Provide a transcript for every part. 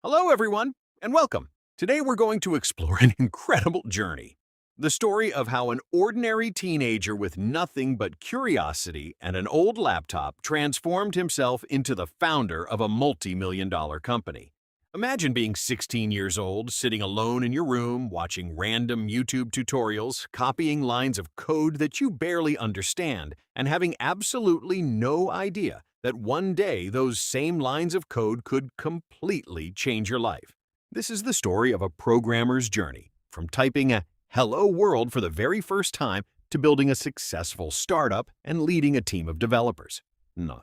Hello, everyone, and welcome. Today we're going to explore an incredible journey. The story of how an ordinary teenager with nothing but curiosity and an old laptop transformed himself into the founder of a multi-million-dollar company. Imagine being 16 years old, sitting alone in your room, watching random YouTube tutorials, copying lines of code that you barely understand, and having absolutely no idea that one day those same lines of code could completely change your life. This is the story of a programmer's journey, from typing a hello world for the very first time to building a successful startup and leading a team of developers.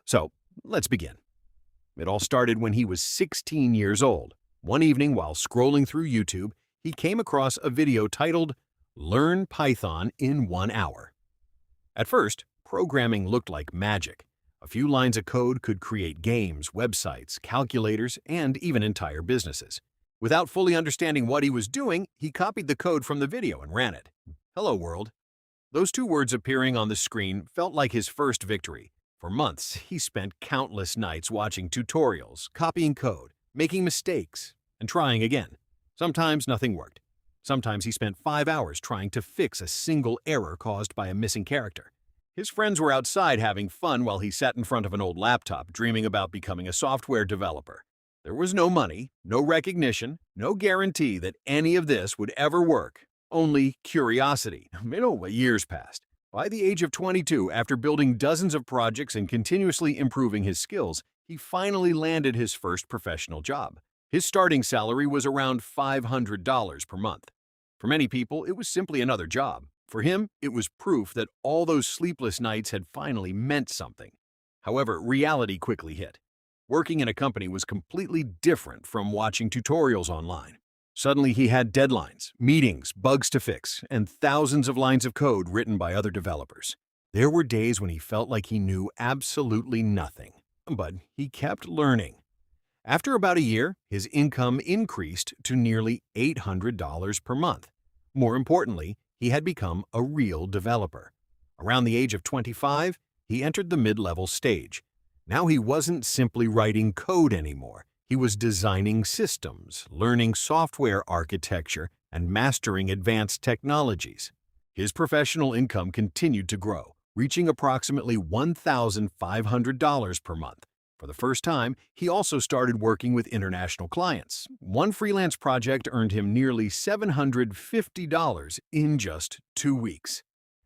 So, let's begin. It all started when he was 16 years old. One evening, while scrolling through YouTube, he came across a video titled, "Learn Python in 1 Hour." At first, programming looked like magic. A few lines of code could create games, websites, calculators, and even entire businesses. Without fully understanding what he was doing, he copied the code from the video and ran it. "Hello, world." Those two words appearing on the screen felt like his first victory. For months, he spent countless nights watching tutorials, copying code, making mistakes, and trying again. Sometimes nothing worked. Sometimes he spent 5 hours trying to fix a single error caused by a missing character. His friends were outside having fun while he sat in front of an old laptop dreaming about becoming a software developer. There was no money, no recognition, no guarantee that any of this would ever work. Only curiosity. Years passed. By the age of 22, after building dozens of projects and continuously improving his skills, he finally landed his first professional job. His starting salary was around $500 per month. For many people, it was simply another job. For him, it was proof that all those sleepless nights had finally meant something. However, reality quickly hit. Working in a company was completely different from watching tutorials online. Suddenly, he had deadlines, meetings, bugs to fix, and thousands of lines of code written by other developers. There were days when he felt like he knew absolutely nothing, but he kept learning. After about a year, his income increased to nearly $800 per month. More importantly, he had become a real developer. Around the age of 25, he entered the mid-level stage. Now he wasn't simply writing code anymore. He was designing systems, learning software architecture, and mastering advanced technologies. His professional income continued to grow, reaching approximately $1,500 per month. For the first time, he also started working with international clients. One freelance project earned him nearly $750 in just 2 weeks.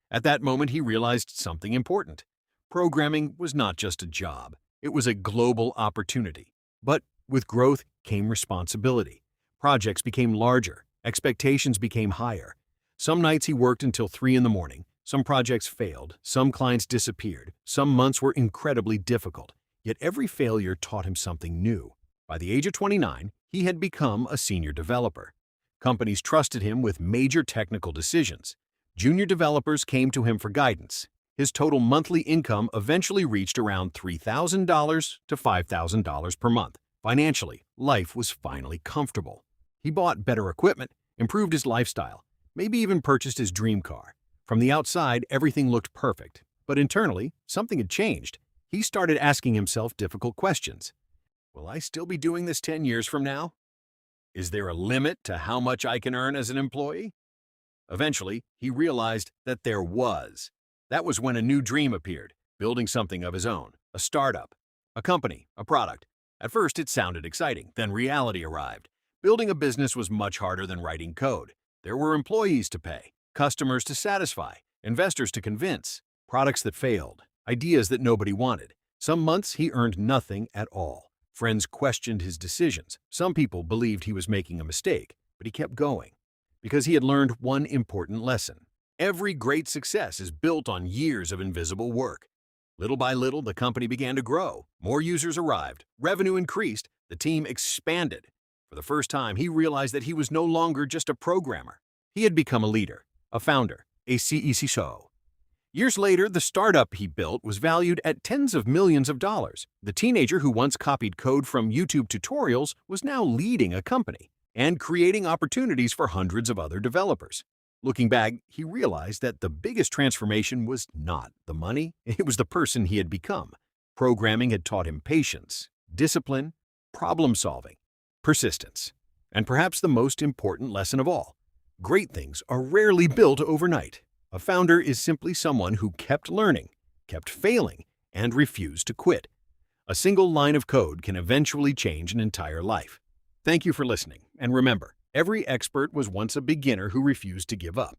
At that moment, he realized something important. Programming was not just a job. It was a global opportunity. But with growth came responsibility. Projects became larger. Expectations became higher. Some nights he worked until 3 in the morning. Some projects failed. Some clients disappeared. Some months were incredibly difficult. Yet every failure taught him something new. By the age of 29, he had become a senior developer. Companies trusted him with major technical decisions. Junior developers came to him for guidance. His total monthly income eventually reached around $3,000 to $5,000 per month. Financially, life was finally comfortable. He bought better equipment, improved his lifestyle, maybe even purchased his dream car. From the outside, everything looked perfect, but internally, something had changed. He started asking himself difficult questions. Will I still be doing this 10 years from now? Is there a limit to how much I can earn as an employee? Eventually, he realized that there was. That was when a new dream appeared, building something of his own, a startup, a company, a product. At first, it sounded exciting. Then reality arrived. Building a business was much harder than writing code. There were employees to pay, customers to satisfy, investors to convince, products that failed, ideas that nobody wanted. Some months he earned nothing at all. Friends questioned his decisions. Some people believed he was making a mistake, but he kept going because he had learned one important lesson. Every great success is built on years of invisible work. Little by little, the company began to grow. More users arrived, revenue increased, the team expanded. For the first time, he realized that he was no longer just a programmer. He had become a leader, a founder, a CEO. Years later, the startup he built was valued at tens of millions of dollars. The teenager who once copied code from YouTube tutorials was now leading a company and creating opportunities for hundreds of other developers. Looking back, he realized that the biggest transformation was not the money, it was the person he had become. Programming had taught him patience, discipline, problem solving. persistence. And perhaps the most important lesson of all, great things are rarely built overnight. A founder is simply someone who kept learning, kept failing, and refused to quit. A single line of code can eventually change an entire life. Thank you for listening, and remember, every expert was once a beginner who refused to give up.